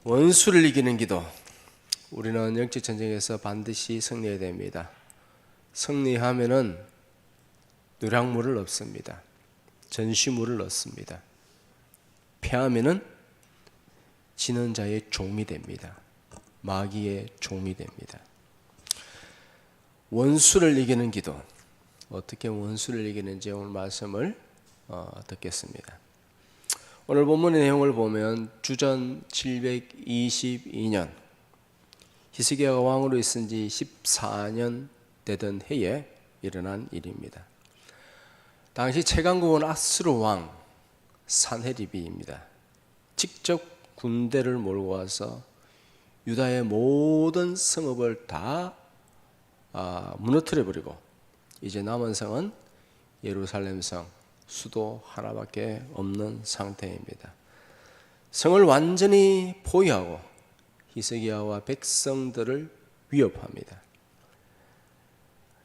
원수를 이기는 기도. 우리는 영적 전쟁에서 반드시 승리해야 됩니다. 승리하면은 노량물을 얻습니다. 전시물을 얻습니다. 패하면은 지는 자의 종이 됩니다. 마귀의 종이 됩니다. 원수를 이기는 기도. 어떻게 원수를 이기는지 오늘 말씀을 듣겠습니다. 오늘 본문의 내용을 보면 주전 722년 히스기야가 왕으로 있은 지 14년 되던 해에 일어난 일입니다. 당시 최강국은 아수르 왕 산헤립입니다. 직접 군대를 몰고 와서 유다의 모든 성읍을 다 무너뜨려버리고 이제 남은 성은 예루살렘 성, 수도 하나밖에 없는 상태입니다. 성을 완전히 포위하고 히스기야와 백성들을 위협합니다.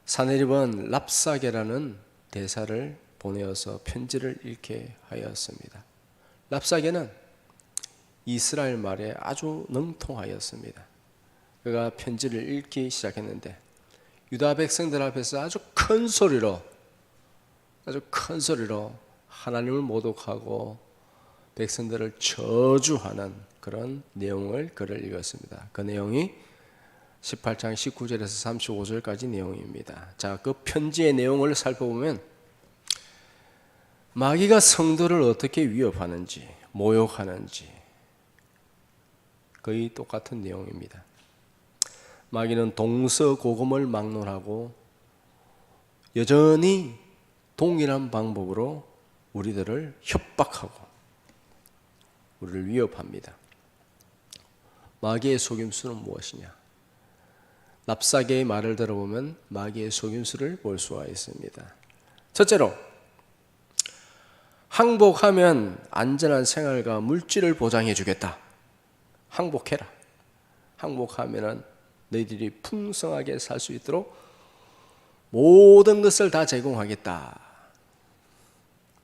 산헤립은 랍사게라는 대사를 보내어서 편지를 읽게 하였습니다. 랍사게는 이스라엘 말에 아주 능통하였습니다. 그가 편지를 읽기 시작했는데 유다 백성들 앞에서 아주 큰 소리로 하나님을 모독하고 백성들을 저주하는 그런 내용을 글을 읽었습니다. 그 내용이 18장 19절에서 35절까지 내용입니다. 자, 그 편지의 내용을 살펴보면 마귀가 성도를 어떻게 위협하는지, 모욕하는지 거의 똑같은 내용입니다. 마귀는 동서고금을 막론하고 여전히 동일한 방법으로 우리들을 협박하고 우리를 위협합니다. 마귀의 속임수는 무엇이냐? 랍사게의 말을 들어보면 마귀의 속임수를 볼 수가 있습니다. 첫째로, 항복하면 안전한 생활과 물질을 보장해 주겠다. 항복해라. 항복하면 너희들이 풍성하게 살 수 있도록 모든 것을 다 제공하겠다.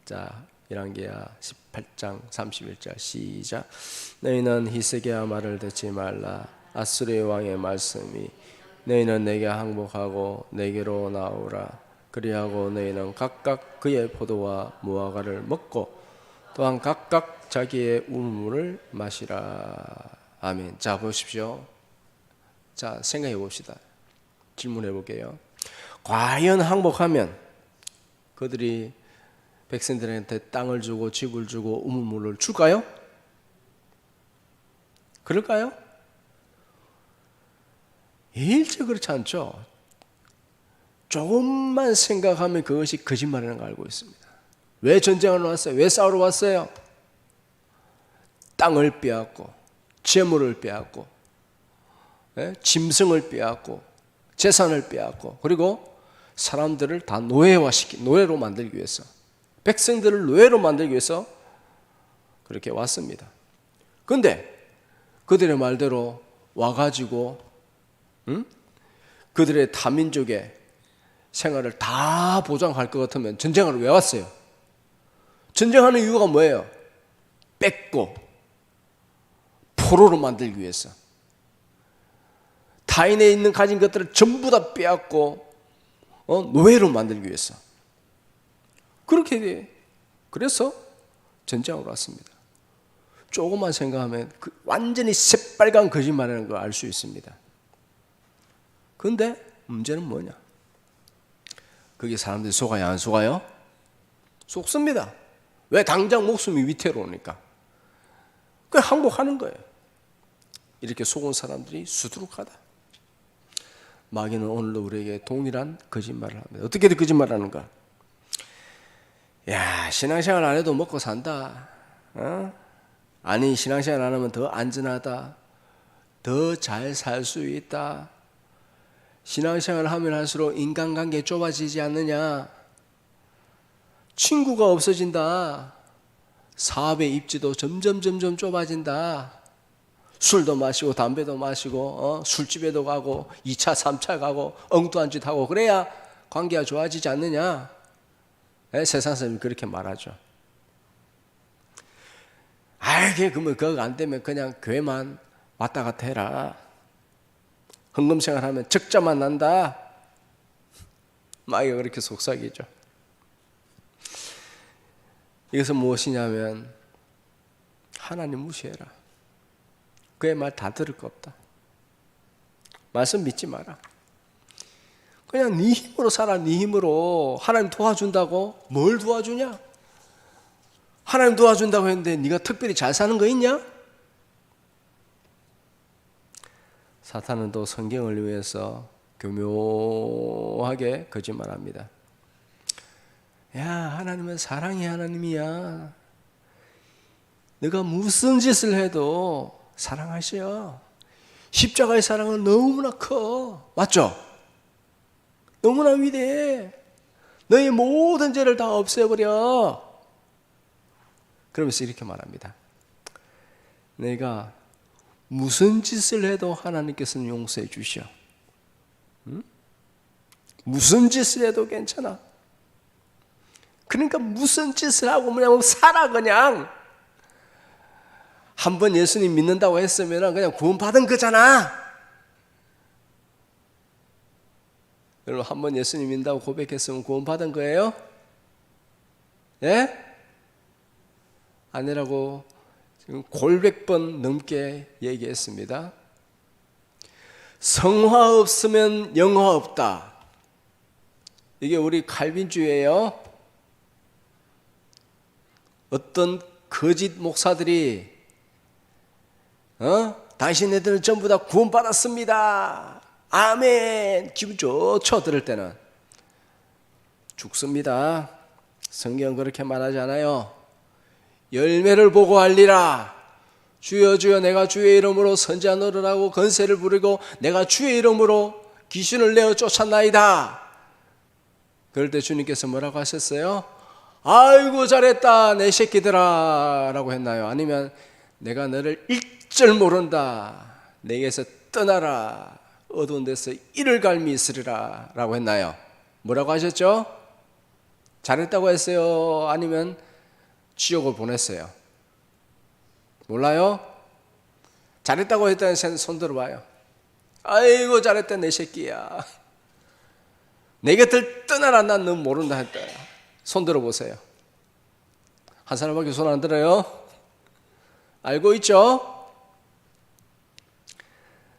자, 열왕기하 18장 31절 시작. 너희는 히스기야 말을 듣지 말라. 아수르의 왕의 말씀이 너희는 내게 항복하고 내게로 나오라. 그리하고 너희는 각각 그의 포도와 무화과를 먹고 또한 각각 자기의 우물을 마시라. 아멘. 자, 보십시오. 자, 생각해 봅시다. 질문해 볼게요. 과연 항복하면 그들이 백성들한테 땅을 주고 집을 주고 우물물을 줄까요? 그럴까요? 일체 그렇지 않죠. 조금만 생각하면 그것이 거짓말이라는 걸 알고 있습니다. 왜 전쟁하러 왔어요? 왜 싸우러 왔어요? 땅을 빼앗고 재물을 빼앗고 짐승을 빼앗고 재산을 빼앗고 그리고 사람들을 다 노예로 만들기 위해서, 백성들을 노예로 만들기 위해서 그렇게 왔습니다. 그런데 그들의 말대로 와가지고 그들의 다민족의 생활을 다 보장할 것 같으면 전쟁하러 왜 왔어요? 전쟁하는 이유가 뭐예요? 뺏고 포로로 만들기 위해서, 타인에 있는 가진 것들을 전부 다 빼앗고 노예로 만들기 위해서. 그래서 전쟁하러 왔습니다. 조금만 생각하면 완전히 새빨간 거짓말이라는 걸 알 수 있습니다. 그런데 문제는 뭐냐? 그게 사람들이 속아요, 안 속아요? 속습니다. 왜? 당장 목숨이 위태로우니까. 그 항복하는 거예요. 이렇게 속은 사람들이 수두룩하다. 마귀는 오늘도 우리에게 동일한 거짓말을 합니다. 어떻게 거짓말하는가? 야, 신앙생활 안 해도 먹고 산다. 아니, 신앙생활 안 하면 더 안전하다. 더 잘 살 수 있다. 신앙생활을 하면 할수록 인간관계 좁아지지 않느냐. 친구가 없어진다. 사업의 입지도 점점 좁아진다. 술도 마시고 담배도 마시고 술집에도 가고 2차 3차 가고 엉뚱한 짓 하고 그래야 관계가 좋아지지 않느냐. 세상 사람이 그렇게 말하죠. 그러면 그거 안 되면 그냥 교회만 왔다 갔다 해라. 헌금 생활하면 적자만 난다. 마귀가 그렇게 속삭이죠. 이것은 무엇이냐면 하나님 무시해라. 그의 말 다 들을 거 없다. 말씀 믿지 마라. 그냥 네 힘으로 살아. 네 힘으로. 하나님 도와준다고? 뭘 도와주냐? 하나님 도와준다고 했는데 네가 특별히 잘 사는 거 있냐? 사탄은 또 성경을 위해서 교묘하게 거짓말합니다. 야, 하나님은 사랑의 하나님이야. 네가 무슨 짓을 해도 사랑하셔. 십자가의 사랑은 너무나 커. 맞죠? 너무나 위대해. 너의 모든 죄를 다 없애버려. 그러면서 이렇게 말합니다. 내가 무슨 짓을 해도 하나님께서는 용서해 주셔. 응? 무슨 짓을 해도 괜찮아. 그러니까 무슨 짓을 하고 뭐냐면 살아. 그냥 한 번 예수님 믿는다고 했으면 그냥 구원받은 거잖아. 여러분, 한 번 예수님 믿는다고 고백했으면 구원받은 거예요? 예? 아니라고 지금 골백 번 넘게 얘기했습니다. 성화 없으면 영화 없다. 이게 우리 칼빈주의예요. 어떤 거짓 목사들이 당신네들은 전부 다 구원받았습니다. 아멘. 기분 좋죠. 들을 때는. 죽습니다. 성경은 그렇게 말하지 않아요. 열매를 보고 알리라. 주여 주여 내가 주의 이름으로 선지자 노릇하고 건세를 부리고 내가 주의 이름으로 귀신을 내어 쫓았나이다. 그럴 때 주님께서 뭐라고 하셨어요? 아이고 잘했다 내 새끼들아 라고 했나요? 아니면 내가 너를 일절 모른다 내게서 떠나라 어두운 데서 이를 갈미 있으리라 라고 했나요? 뭐라고 하셨죠? 잘했다고 했어요? 아니면 지옥을 보냈어요? 몰라요? 잘했다고 했다는 손 들어봐요. 아이고 잘했다 내 새끼야 내 곁을 떠나라 난 너 모른다 했다. 손 들어보세요. 한 사람밖에 손 안 들어요? 알고 있죠?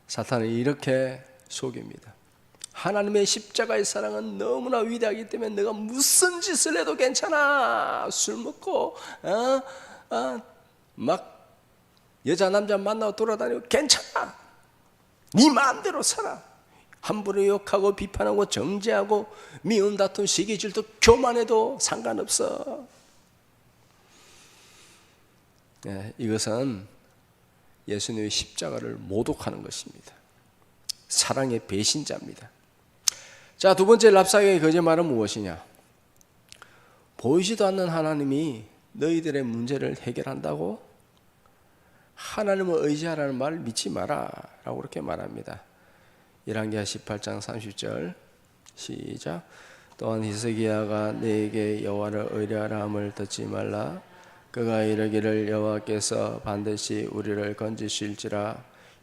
사탄은 이렇게 속입니다. 하나님의 십자가의 사랑은 너무나 위대하기 때문에 내가 무슨 짓을 해도 괜찮아. 술 먹고 막 여자 남자 만나고 돌아다니고 괜찮아. 네 마음대로 살아. 함부로 욕하고 비판하고 정죄하고 미움 다툼 시기 질투 교만해도 상관없어. 네, 이것은 예수님의 십자가를 모독하는 것입니다. 사랑의 배신자입니다. 자, 두 번째 랍사교의 거짓말은 무엇이냐? 보이지도 않는 하나님이 너희들의 문제를 해결한다고? 하나님을 의지하라는 말을 믿지 마라 라고 그렇게 말합니다. 열왕기하 18장 30절 시작. 또한 히스기야가 네게 여호와를 의뢰하라 함을 듣지 말라. 그가 이르기를 여호와께서 반드시 우리를 건지실지라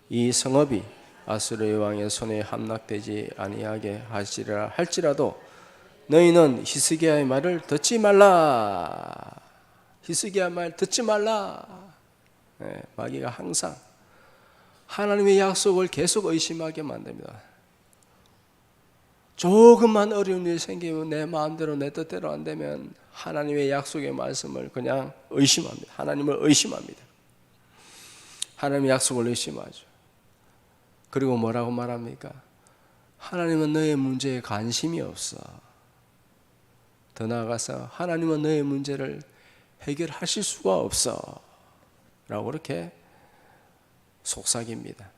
이 성읍이 아수르의 왕의 손에 함락되지 아니하게 하시리라 할지라도 너희는 히스기야의 말을 듣지 말라. 히스기야 말 듣지 말라. 네, 마귀가 항상 하나님의 약속을 계속 의심하게 만듭니다. 조금만 어려운 일이 생기면 내 마음대로 내 뜻대로 안 되면 하나님의 약속의 말씀을 그냥 의심합니다. 하나님을 의심합니다. 하나님의 약속을 의심하죠. 그리고 뭐라고 말합니까? 하나님은 너의 문제에 관심이 없어. 더 나아가서 하나님은 너의 문제를 해결하실 수가 없어 라고 그렇게 속삭입니다.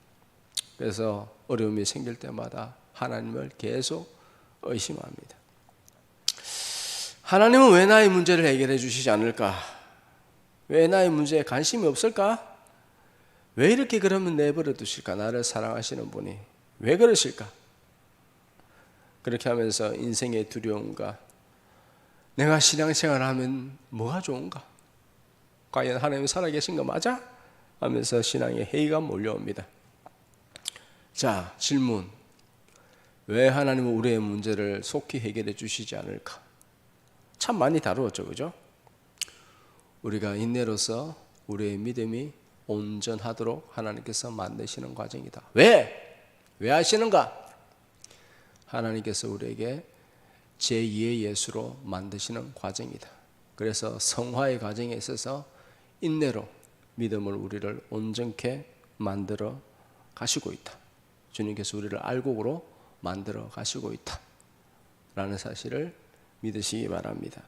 그래서 어려움이 생길 때마다 하나님을 계속 의심합니다. 하나님은 왜 나의 문제를 해결해 주시지 않을까? 왜 나의 문제에 관심이 없을까? 왜 이렇게 그러면 내버려 두실까? 나를 사랑하시는 분이 왜 그러실까? 그렇게 하면서 인생의 두려움과 내가 신앙생활을 하면 뭐가 좋은가? 과연 하나님 살아계신 거 맞아? 하면서 신앙의 해이가 몰려옵니다. 자, 질문. 왜 하나님은 우리의 문제를 속히 해결해 주시지 않을까? 참 많이 다루었죠, 그죠? 우리가 인내로서 우리의 믿음이 온전하도록 하나님께서 만드시는 과정이다. 왜? 왜 하시는가? 하나님께서 우리에게 제2의 예수로 만드시는 과정이다. 그래서 성화의 과정에 있어서 인내로 믿음을 우리를 온전케 만들어 가시고 있다. 주님께서 우리를 알곡으로 만들어 가시고 있다 라는 사실을 믿으시기 바랍니다.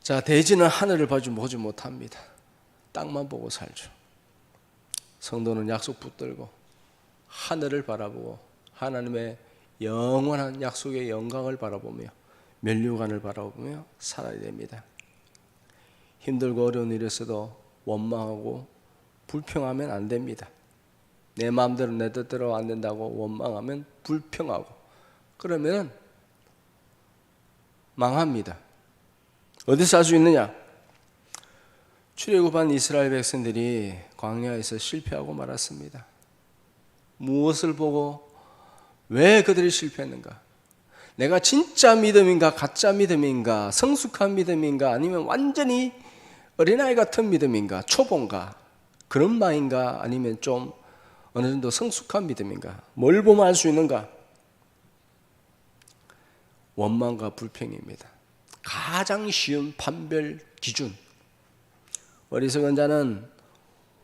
자, 대지는 하늘을 보지 못합니다. 땅만 보고 살죠. 성도는 약속 붙들고 하늘을 바라보고 하나님의 영원한 약속의 영광을 바라보며 면류관을 바라보며 살아야 됩니다. 힘들고 어려운 일에서도 원망하고 불평하면 안 됩니다. 내 마음대로 내 뜻대로 안 된다고 원망하면 불평하고 그러면 망합니다. 어디서 할 수 있느냐? 출애굽한 이스라엘 백성들이 광야에서 실패하고 말았습니다. 무엇을 보고 왜 그들이 실패했는가? 내가 진짜 믿음인가 가짜 믿음인가 성숙한 믿음인가 아니면 완전히 어린아이 같은 믿음인가 초보인가 그런 마인가 아니면 좀 어느 정도 성숙한 믿음인가 뭘 보면 알 수 있는가? 원망과 불평입니다. 가장 쉬운 판별 기준. 어리석은 자는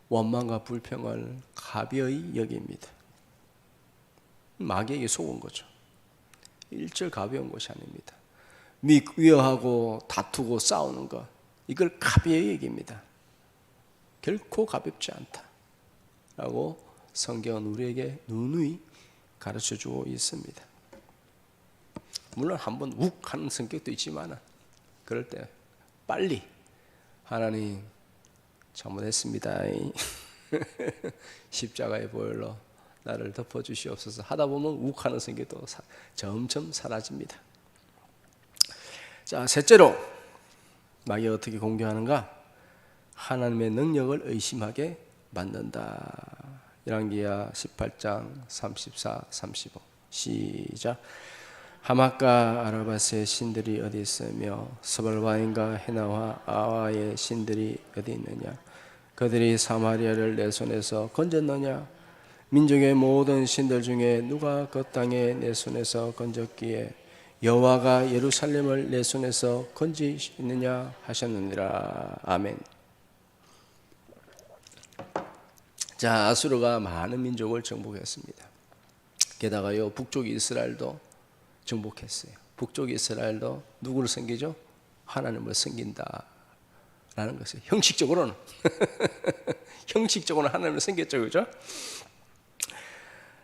원망과 불평을 가벼이 여깁니다. 마귀에게 속은 거죠. 일절 가벼운 것이 아닙니다. 위협하고 다투고 싸우는 것 이걸 가벼이 여깁니다. 결코 가볍지 않다라고 성경은 우리에게 누누이 가르쳐주고 있습니다. 물론 한번 욱 하는 성격도 있지만 그럴 때 빨리 하나님 잘못했습니다. 십자가의 보혈로 나를 덮어주시옵소서 하다 보면 욱하는 성격도 점점 사라집니다. 자, 셋째로 마귀가 어떻게 공격하는가? 하나님의 능력을 의심하게 만든다. 열왕기하 18장 34, 35 시작. 하맛과 아라밧의 신들이 어디 있으며 스발바임과 헤나와 아와의 신들이 어디 있느냐? 그들이 사마리아를 내 손에서 건졌느냐? 민족의 모든 신들 중에 누가 그 땅에 내 손에서 건졌기에 여호와가 예루살렘을 내 손에서 건지시느냐 하셨느니라. 아멘. 자, 아수르가 많은 민족을 정복했습니다. 게다가요 북쪽 이스라엘도 정복했어요. 북쪽 이스라엘도 누구를 섬기죠? 하나님을 섬긴다 라는 것이에요. 형식적으로는 형식적으로는 하나님을 섬겼죠, 그죠?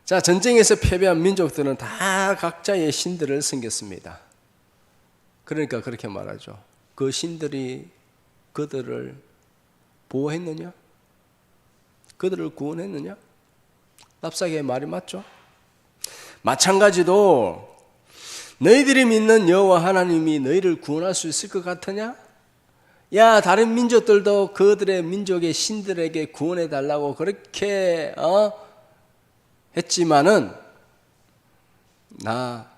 자, 전쟁에서 패배한 민족들은 다 각자의 신들을 섬겼습니다. 그러니까 그렇게 말하죠. 그 신들이 그들을 보호했느냐? 그들을 구원했느냐? 납작의 말이 맞죠? 마찬가지로 너희들이 믿는 여호와 하나님이 너희를 구원할 수 있을 것 같으냐? 야, 다른 민족들도 그들의 민족의 신들에게 구원해 달라고 그렇게 했지만은 나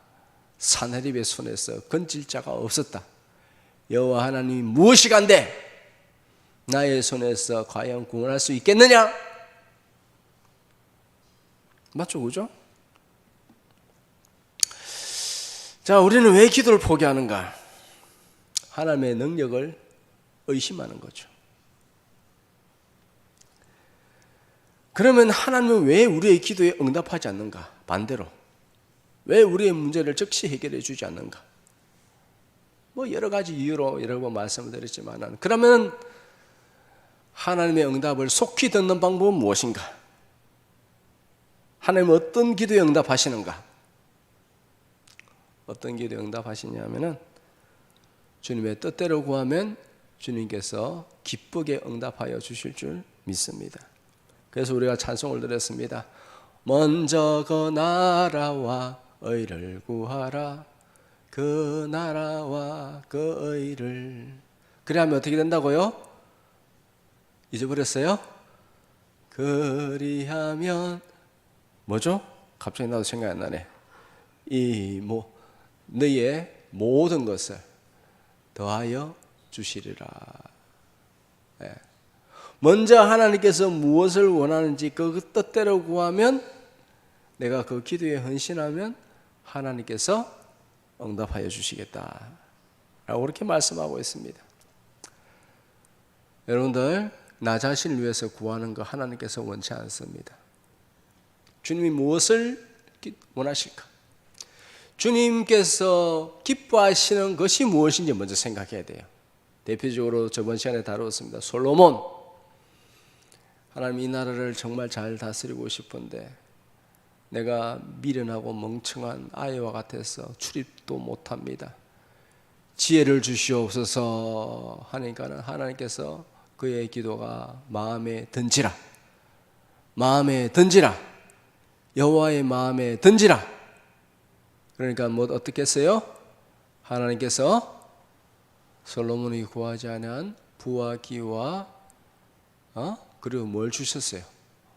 사내립의 손에서 건질 자가 없었다. 여호와 하나님이 무엇이 간대? 나의 손에서 과연 구원할 수 있겠느냐? 맞죠, 그죠? 자, 우리는 왜 기도를 포기하는가? 하나님의 능력을 의심하는 거죠. 그러면 하나님은 왜 우리의 기도에 응답하지 않는가? 반대로 왜 우리의 문제를 즉시 해결해 주지 않는가? 뭐 여러 가지 이유로 여러 번 말씀을 드렸지만 그러면 하나님의 응답을 속히 듣는 방법은 무엇인가? 하나님은 어떤 기도에 응답하시는가? 어떤 기도에 응답하시냐면은 주님의 뜻대로 구하면 주님께서 기쁘게 응답하여 주실 줄 믿습니다. 그래서 우리가 찬송을 드렸습니다. 먼저 그 나라와 의를 구하라. 그 나라와 그 의를. 그래 하면 어떻게 된다고요? 잊어버렸어요? 그리하면 뭐죠? 갑자기 나도 생각이 안 나네. 너희의 모든 것을 더하여 주시리라. 예. 먼저 하나님께서 무엇을 원하는지 그 뜻대로 구하면, 내가 그 기도에 헌신하면 하나님께서 응답하여 주시겠다 라고 그렇게 말씀하고 있습니다. 여러분들, 나 자신을 위해서 구하는 거 하나님께서 원치 않습니다. 주님이 무엇을 원하실까? 주님께서 기뻐하시는 것이 무엇인지 먼저 생각해야 돼요. 대표적으로 저번 시간에 다루었습니다. 솔로몬, 하나님 이 나라를 정말 잘 다스리고 싶은데 내가 미련하고 멍청한 아이와 같아서 출입도 못합니다. 지혜를 주시옵소서 하니까는 하나님께서 그의 기도가 마음에 든지라, 마음에 든지라, 여호와의 마음에 든지라. 그러니까 뭐 어떻게 했어요? 하나님께서 솔로몬이 구하지 아니한 부와 기와 그리고 뭘 주셨어요?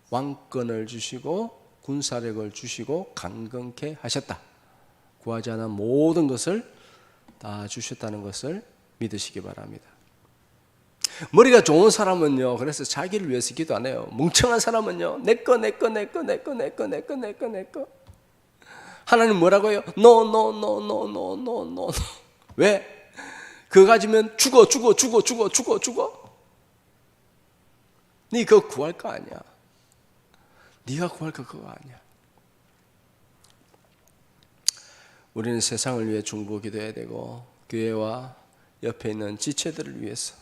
왕권을 주시고 군사력을 주시고 강건케 하셨다. 구하지 않은 모든 것을 다 주셨다는 것을 믿으시기 바랍니다. 머리가 좋은 사람은요, 그래서 자기를 위해서 기도 안 해요. 멍청한 사람은요, 내 거. 하나님 뭐라고요? No. 왜? 그거 가지면 죽어. 네 그거 구할 거 아니야. 네가 구할 거 그거 아니야. 우리는 세상을 위해 중보 기도해야 되고, 교회와 옆에 있는 지체들을 위해서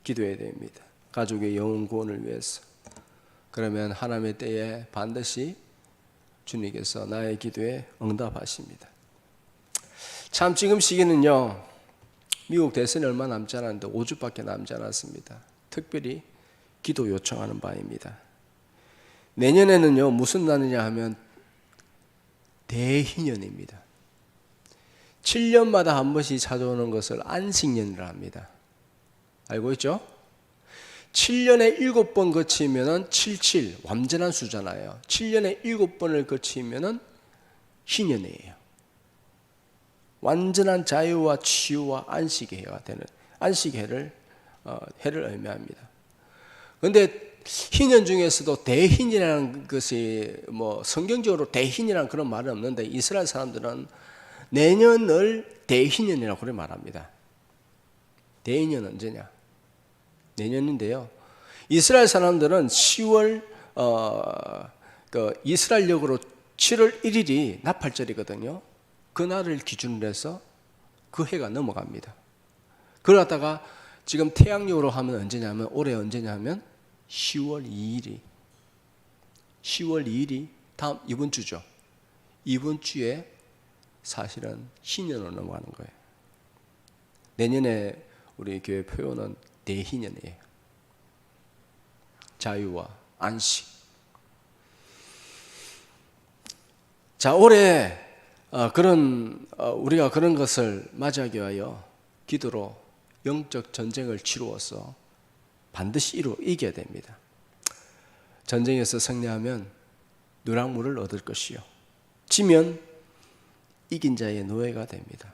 기도해야 됩니다. 가족의 영혼 구원을 위해서. 그러면 하나님의 때에 반드시 주님께서 나의 기도에 응답하십니다. 참 지금 시기는요, 미국 대선이 얼마 남지 않았는데 5주밖에 남지 않았습니다. 특별히 기도 요청하는 바입니다. 내년에는요, 무슨 날이냐 하면 대희년입니다. 7년마다 한 번씩 찾아오는 것을 안식년이라 합니다. 알고 있죠? 7년에 7번 거치면은 77, 완전한 수잖아요. 7년에 7번을 거치면은 희년이에요. 완전한 자유와 치유와 안식의 해가 되는, 안식해를 해를 의미합니다. 그런데 희년 중에서도 대희년이라는 것이 뭐 성경적으로 대희년이라는 그런 말은 없는데, 이스라엘 사람들은 내년을 대희년이라고 그렇게 말합니다. 대희년 언제냐? 내년인데요. 이스라엘 사람들은 10월 이스라엘력으로 7월 1일이 나팔절이거든요. 그날을 기준으로 해서 그 해가 넘어갑니다. 그러다가 지금 태양력으로 하면 언제냐면, 올해 언제냐면 10월 2일이 다음 이번 주죠. 이번 주에 사실은 희년으로 넘어가는 거예요. 내년에 우리 교회 표현은 대희년이에요. 자유와 안식. 자, 올해 우리가 그런 것을 맞이하기 위하여 기도로 영적 전쟁을 치루어서 반드시 이겨야 됩니다. 전쟁에서 승리하면 누락물을 얻을 것이요, 지면 이긴 자의 노예가 됩니다.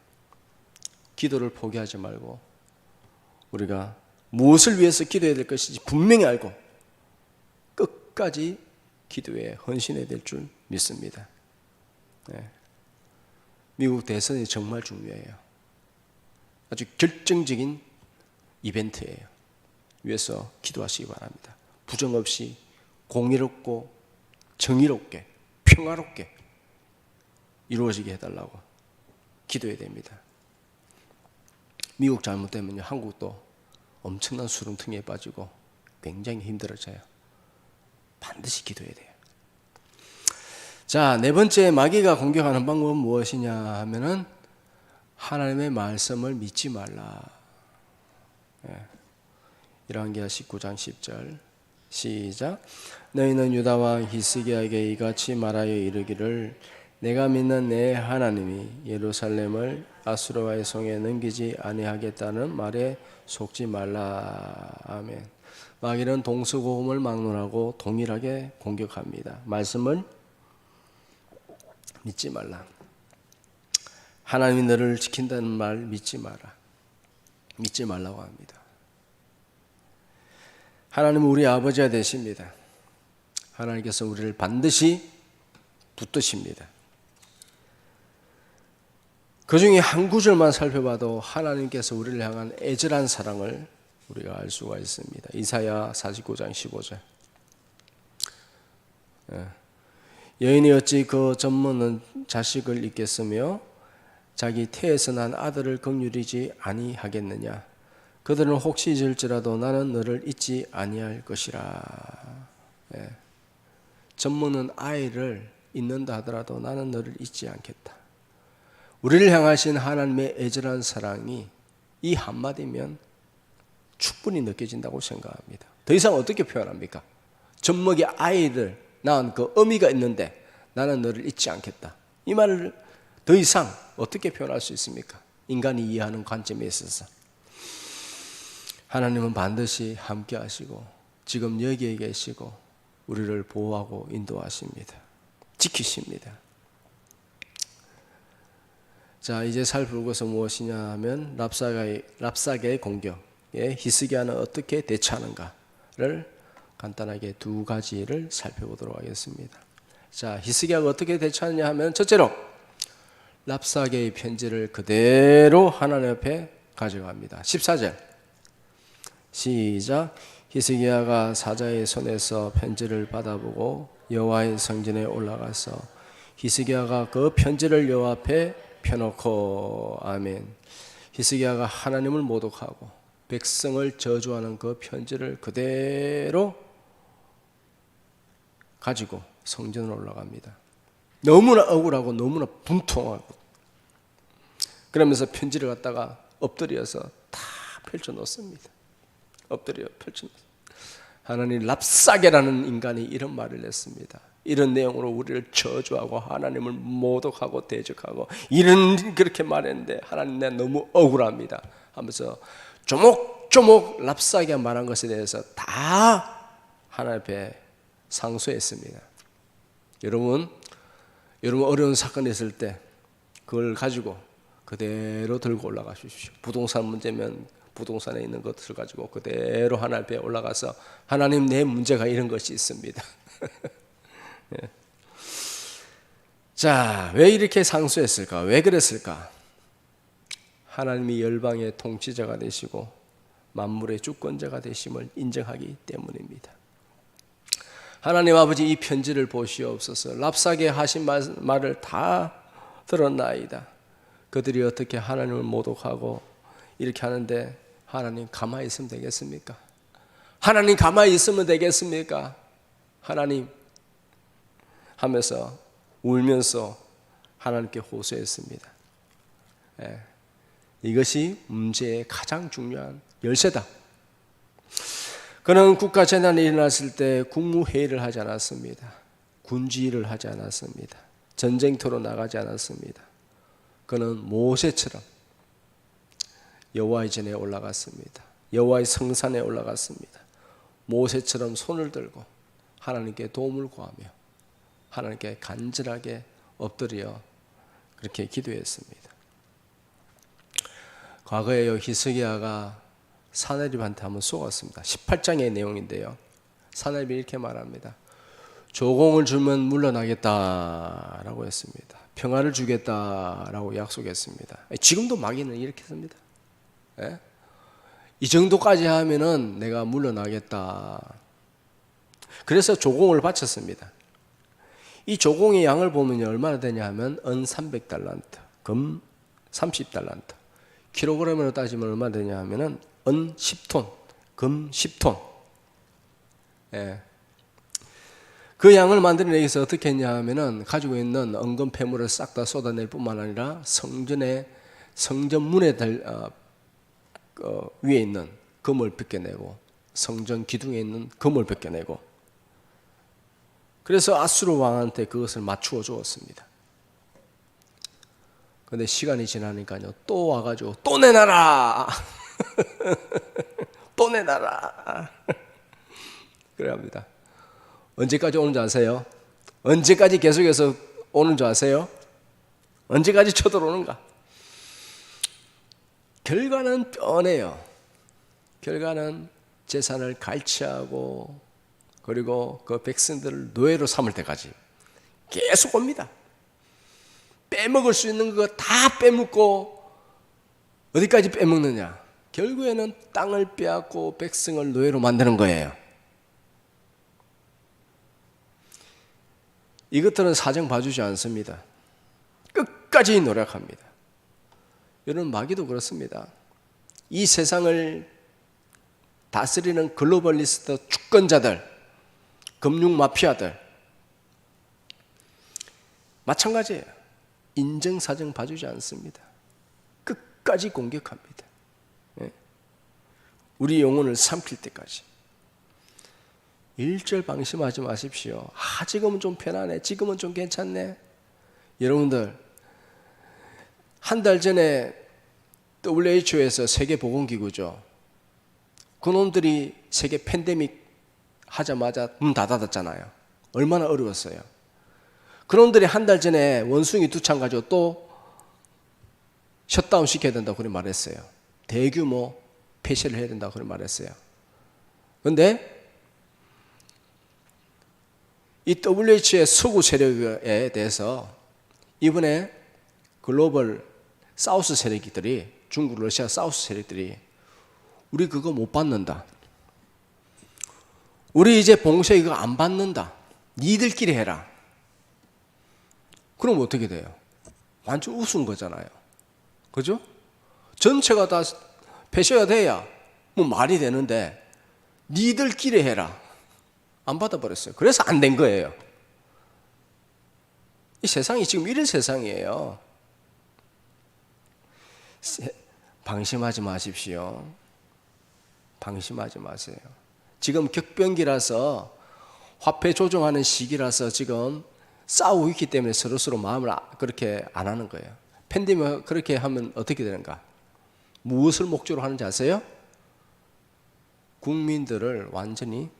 기도를 포기하지 말고 우리가 무엇을 위해서 기도해야 될 것인지 분명히 알고 끝까지 기도에 헌신해야 될 줄 믿습니다. 네. 미국 대선이 정말 중요해요. 아주 결정적인 이벤트예요. 위해서 기도하시기 바랍니다. 부정 없이 공의롭고 정의롭게 평화롭게 이루어지게 해달라고 기도해야 됩니다. 미국 잘못되면요, 한국도 엄청난 수렁텅이에 빠지고 굉장히 힘들어져요. 반드시 기도해야 돼요. 자, 네 번째, 마귀가 공격하는 방법은 무엇이냐 하면은 하나님의 말씀을 믿지 말라. 열왕기하 19장 10절 시작. 너희는 유다 왕 히스기야에게 이같이 말하여 이르기를, 내가 믿는 내 하나님이 예루살렘을 아수르와의 손에 넘기지 아니하겠다는 말에 속지 말라. 아멘. 마귀는 동서고금을 막론하고 동일하게 공격합니다. 말씀을 믿지 말라. 하나님이 너를 지킨다는 말 믿지 마라. 믿지 말라고 합니다. 하나님은 우리 아버지가 되십니다. 하나님께서 우리를 반드시 붙드십니다. 그 중에 한 구절만 살펴봐도 하나님께서 우리를 향한 애절한 사랑을 우리가 알 수가 있습니다. 이사야 49장 15절. 여인이 어찌 그 젖먹는 자식을 잊겠으며 자기 태에서 난 아들을 긍휼히지 아니하겠느냐. 그들은 혹시 잊을지라도 나는 너를 잊지 아니할 것이라. 젖먹는 아이를 잊는다 하더라도 나는 너를 잊지 않겠다. 우리를 향하신 하나님의 애절한 사랑이 이 한마디면 충분히 느껴진다고 생각합니다. 더 이상 어떻게 표현합니까? 젖먹이 아이를 낳은 그 어미가 있는데 나는 너를 잊지 않겠다. 이 말을 더 이상 어떻게 표현할 수 있습니까? 인간이 이해하는 관점에 있어서. 하나님은 반드시 함께 하시고 지금 여기에 계시고 우리를 보호하고 인도하십니다. 지키십니다. 자, 이제 살펴볼 것은 무엇이냐 하면 랍사게의 공격에 히스기야는 어떻게 대처하는가를 간단하게 두 가지를 살펴보도록 하겠습니다. 자, 히스기야가 어떻게 대처하느냐 하면 첫째로 랍사게의 편지를 그대로 하나님 앞에 가져갑니다. 14절 시작. 히스기야가 사자의 손에서 편지를 받아보고 여호와의 성전에 올라가서 히스기야가 그 편지를 여호와 앞에 펴놓고 아멘. 히스기야가 하나님을 모독하고 백성을 저주하는 그 편지를 그대로 가지고 성전으로 올라갑니다. 너무나 억울하고 너무나 분통하고 그러면서 편지를 갖다가 엎드려서 다 펼쳐 놓습니다. 엎드려 펼쳐 놓습니다. 하나님 랍사게라는 인간이 이런 말을 했습니다. 이런 내용으로 우리를 저주하고 하나님을 모독하고 대적하고 이런 그렇게 말했는데 하나님 내 너무 억울합니다 하면서 조목조목 랍사게가 말한 것에 대해서 다 하나님 앞에 상소했습니다. 여러분 어려운 사건이 있을 때 그걸 가지고 그대로 들고 올라가십시오. 부동산 문제면 부동산에 있는 것을 가지고 그대로 하나님 앞에 올라가서 하나님 내 문제가 이런 것이 있습니다. 예. 자, 왜 이렇게 상소했을까? 왜 그랬을까? 하나님이 열방의 통치자가 되시고 만물의 주권자가 되심을 인정하기 때문입니다. 하나님 아버지 이 편지를 보시옵소서. 랍사게 하신 말을 다 들었나이다. 그들이 어떻게 하나님을 모독하고 이렇게 하는데 하나님 가만히 있으면 되겠습니까? 하나님 가만히 있으면 되겠습니까? 하나님 하면서 울면서 하나님께 호소했습니다. 이것이 문제의 가장 중요한 열쇠다. 그는 국가재난이 일어났을 때 국무회의를 하지 않았습니다. 군지를 하지 않았습니다. 전쟁터로 나가지 않았습니다. 그는 모세처럼 여호와의 전에 올라갔습니다. 여호와의 성산에 올라갔습니다. 모세처럼 손을 들고 하나님께 도움을 구하며 하나님께 간절하게 엎드려 그렇게 기도했습니다. 과거에 히스기야가 사내립한테 한번 속았습니다. 18장의 내용인데요. 사내립이 이렇게 말합니다. 조공을 주면 물러나겠다라고 했습니다. 평화를 주겠다라고 약속했습니다. 지금도 마귀는 이렇게 씁니다. 예? 이 정도까지 하면은 내가 물러나겠다. 그래서 조공을 바쳤습니다. 이 조공의 양을 보면 얼마나 되냐 하면 은 300달란트, 금 30달란트, 킬로그램으로 따지면 얼마나 되냐 하면 은 10톤, 금 10톤. 예. 그 양을 만들어내기 위해서 어떻게 했냐 하면은 가지고 있는 은금 폐물을 싹 다 쏟아낼 뿐만 아니라 성전문에 위에 있는 금을 벗겨내고 성전 기둥에 있는 금을 벗겨내고 그래서 아수르 왕한테 그것을 맞추어 주었습니다. 근데 시간이 지나니까요, 또 와가지고 또 내놔라. 또 내놔라. 그래 합니다. 언제까지 오는 줄 아세요? 언제까지 계속해서 오는 줄 아세요? 언제까지 쳐들어오는가? 결과는 뻔해요. 결과는 재산을 갈취하고 그리고 그 백성들을 노예로 삼을 때까지 계속 옵니다. 빼먹을 수 있는 거 다 빼먹고 어디까지 빼먹느냐? 결국에는 땅을 빼앗고 백성을 노예로 만드는 거예요. 이것들은 사정 봐주지 않습니다. 끝까지 노력합니다. 여러분, 마귀도 그렇습니다. 이 세상을 다스리는 글로벌리스트 주권자들, 금융 마피아들 마찬가지예요. 인정사정 봐주지 않습니다. 끝까지 공격합니다. 우리 영혼을 삼킬 때까지. 1절 방심하지 마십시오. 지금은 좀 편하네. 지금은 좀 괜찮네. 여러분들, 한 달 전에 WHO에서 세계보건기구죠. 그놈들이 세계 팬데믹 하자마자 문 다 닫았잖아요. 얼마나 어려웠어요. 그놈들이 한 달 전에 원숭이 2창 가지고 또 셧다운 시켜야 된다고 그렇게 말했어요. 대규모 폐쇄를 해야 된다고 그렇게 말했어요. 그런데 이 WHO의 서구 세력에 대해서 이번에 글로벌 사우스 세력들이, 중국, 러시아 사우스 세력들이 우리 그거 못 받는다. 우리 이제 봉쇄 이거 안 받는다. 니들끼리 해라. 그럼 어떻게 돼요? 완전 우스운 거잖아요. 그죠? 전체가 다 폐쇄가 돼야 뭐 말이 되는데 니들끼리 해라. 안 받아버렸어요. 그래서 안 된 거예요. 이 세상이 지금 이런 세상이에요. 방심하지 마십시오. 방심하지 마세요. 지금 격변기라서, 화폐 조정하는 시기라서 지금 싸우고 있기 때문에 서로서로 마음을 그렇게 안 하는 거예요. 팬데믹 그렇게 하면 어떻게 되는가? 무엇을 목적으로 하는지 아세요? 국민들을 완전히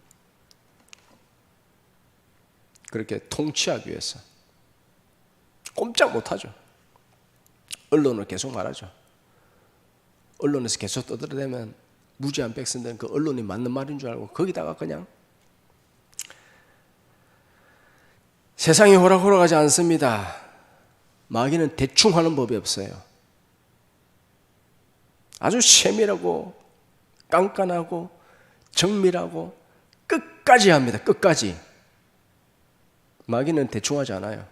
그렇게 통치하기 위해서. 꼼짝 못하죠. 언론을 계속 말하죠. 언론에서 계속 떠들어대면 무지한 백성들은 그 언론이 맞는 말인 줄 알고 거기다가 그냥. 세상이 호락호락하지 않습니다. 마귀는 대충 하는 법이 없어요. 아주 세밀하고 깐깐하고 정밀하고 끝까지 합니다. 끝까지. 마귀는 대충 하지 않아요.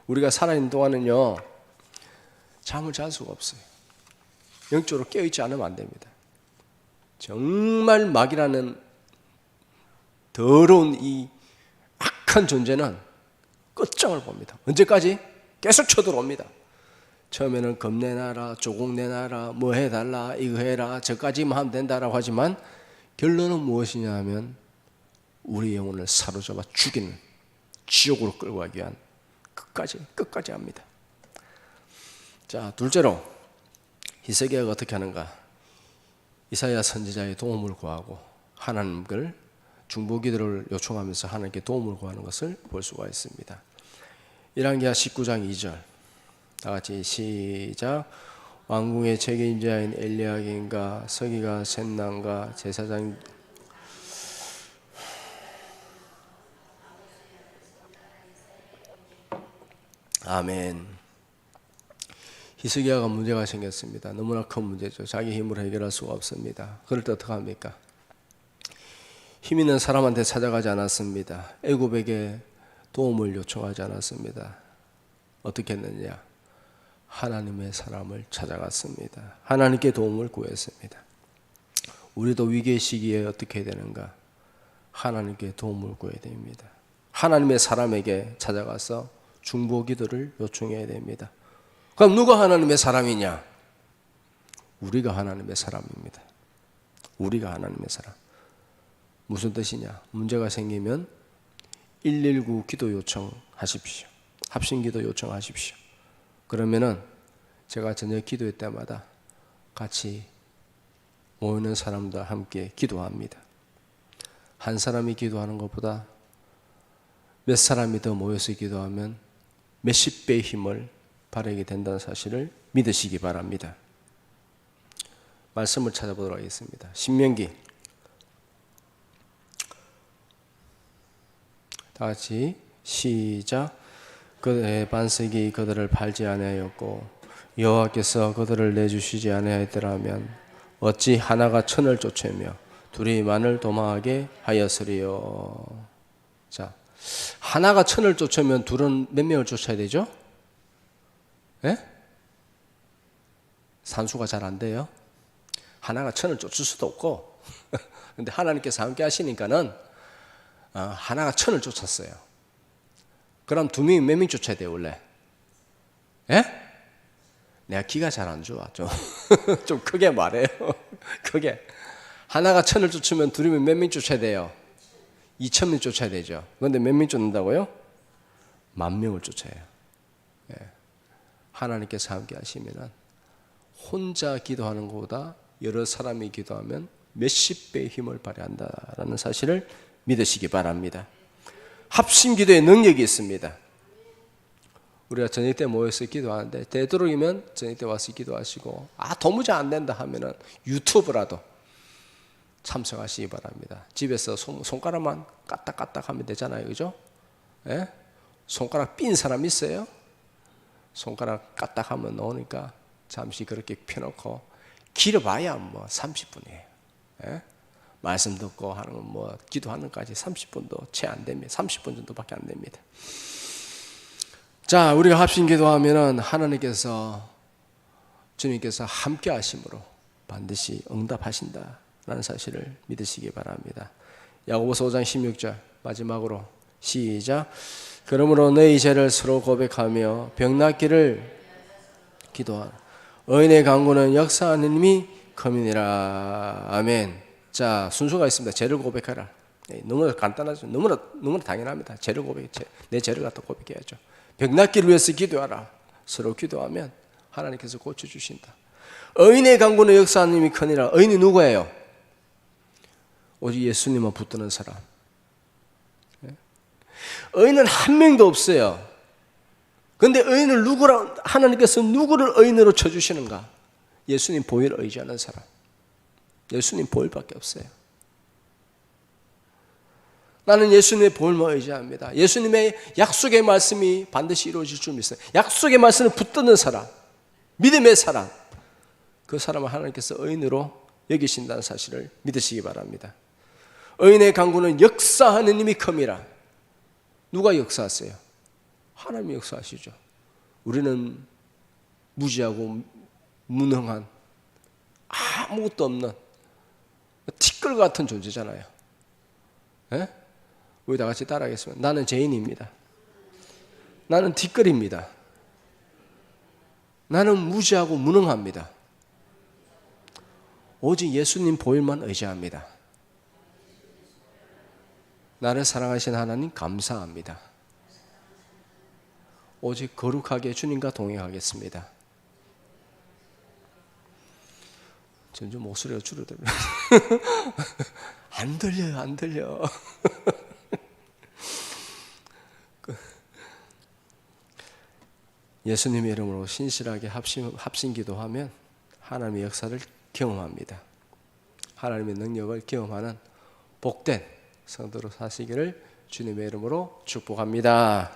우리가 살아있는 동안은요, 잠을 잘 수가 없어요. 영적으로 깨어있지 않으면 안 됩니다. 정말 마귀라는 더러운 이 악한 존재는 끝장을 봅니다. 언제까지? 계속 쳐들어옵니다. 처음에는 겁내놔라, 조국 내놔라, 뭐 해달라, 이거 해라, 저까지만 하면 된다라고 하지만 결론은 무엇이냐 하면 우리 영혼을 사로잡아 죽이는, 지옥으로 끌고 가기 위한 끝까지 합니다. 자, 둘째로 히스기야가 어떻게 하는가? 이사야 선지자의 도움을 구하고 하나님을 중보기도를 요청하면서 하나님께 도움을 구하는 것을 볼 수가 있습니다. 열왕기하 19장 2절 다 같이 시작. 왕궁의 책임자인 엘리야긴과 서기가 셈난과 제사장 아멘. 히스기야가 문제가 생겼습니다. 너무나 큰 문제죠. 자기 힘으로 해결할 수가 없습니다. 그럴 때 어떻게 합니까? 힘 있는 사람한테 찾아가지 않았습니다. 애굽에게 도움을 요청하지 않았습니다. 어떻게 했느냐? 하나님의 사람을 찾아갔습니다. 하나님께 도움을 구했습니다. 우리도 위기의 시기에 어떻게 해야 되는가? 하나님께 도움을 구해야 됩니다. 하나님의 사람에게 찾아가서 중보 기도를 요청해야 됩니다. 그럼 누가 하나님의 사람이냐? 우리가 하나님의 사람입니다. 우리가 하나님의 사람. 무슨 뜻이냐? 문제가 생기면 119 기도 요청하십시오. 합심기도 요청하십시오. 그러면은 제가 저녁 기도회 때마다 같이 모이는 사람들과 함께 기도합니다. 한 사람이 기도하는 것보다 몇 사람이 더 모여서 기도하면 몇십 배의 힘을 발휘하게 된다는 사실을 믿으시기 바랍니다. 말씀을 찾아보도록 하겠습니다. 신명기 다 같이 시작. 그들의 반석이 그들을 팔지 아니하였고 여호와께서 그들을 내주시지 아니하였더라면 어찌 하나가 천을 쫓으며 둘이 만을 도망하게 하였으리요. 자, 하나가 천을 쫓으면 둘은 몇 명을 쫓아야 되죠? 예? 산수가 잘 안 돼요. 하나가 천을 쫓을 수도 없고 근데 하나님께서 함께 하시니까는 하나가 천을 쫓았어요. 그럼 두 명이 몇 명 쫓아야 돼요 원래? 예? 내가 기가 잘 안 좋아. 좀 크게 말해요. 크게. 하나가 천을 쫓으면 둘이면 몇 명 쫓아야 돼요? 2,000명 쫓아야 되죠. 그런데 몇 명 쫓는다고요? 10,000명을 쫓아요. 예. 하나님께서 함께 하시면 혼자 기도하는 것보다 여러 사람이 기도하면 몇십 배의 힘을 발휘한다라는 사실을 믿으시기 바랍니다. 합심기도의 능력이 있습니다. 우리가 저녁 때 모여서 기도하는데 되도록이면 저녁 때 와서 기도하시고 도무지 안 된다 하면은 유튜브라도 참석하시기 바랍니다. 집에서 손가락만 까딱까딱 하면 되잖아요. 그죠? 예? 손가락 삔 사람 있어요? 손가락 까딱 하면 나오니까 잠시 그렇게 펴놓고 길어봐야 뭐 30분이에요. 예? 말씀 듣고 하는 뭐 기도하는 까지 30분도 채 안 됩니다. 30분 정도밖에 안 됩니다. 자, 우리가 합심 기도하면은 하나님께서 주님께서 함께 하심으로 반드시 응답하신다라는 사실을 믿으시기 바랍니다. 야고보서 5장 16절 마지막으로 시작. 그러므로 너희 죄를 서로 고백하며 병 낫기를 기도하라. 의인의 간구는 역사하는 힘이 큼이니라. 아멘. 자, 순서가 있습니다. 죄를 고백하라. 너무나 간단하죠. 너무나 당연합니다. 죄를 고백해. 내 죄를 갖다 고백해야죠. 병 낫기를 위해서 기도하라. 서로 기도하면 하나님께서 고쳐주신다. 의인의 간구는 역사하는 힘이 크니라. 의인이 누구예요? 오직 예수님만 붙드는 사람. 의인은 한 명도 없어요. 그런데 의인을 하나님께서 누구를 의인으로 쳐주시는가? 예수님 보혈을 의지하는 사람. 예수님 보혈밖에 없어요. 나는 예수님의 보혈만 의지합니다. 예수님의 약속의 말씀이 반드시 이루어질 줄 믿어요. 약속의 말씀을 붙드는 사람, 믿음의 사람, 그 사람을 하나님께서 의인으로 여기신다는 사실을 믿으시기 바랍니다. 의인의 간구는 역사하는 힘이 큼이라. 누가 역사하세요? 하나님이 역사하시죠. 우리는 무지하고 무능한 아무것도 없는 티끌 같은 존재잖아요. 예? 우리 다 같이 따라하겠습니다. 나는 죄인입니다. 나는 티끌입니다. 나는 무지하고 무능합니다. 오직 예수님 보혈만 의지합니다. 나를 사랑하신 하나님 감사합니다. 오직 거룩하게 주님과 동행하겠습니다. 점점 목소리가 줄어들어요. 안 들려요, 안 들려. 예수님의 이름으로 신실하게 합심 기도하면 하나님의 역사를 경험합니다. 하나님의 능력을 경험하는 복된 성도로 사시기를 주님의 이름으로 축복합니다.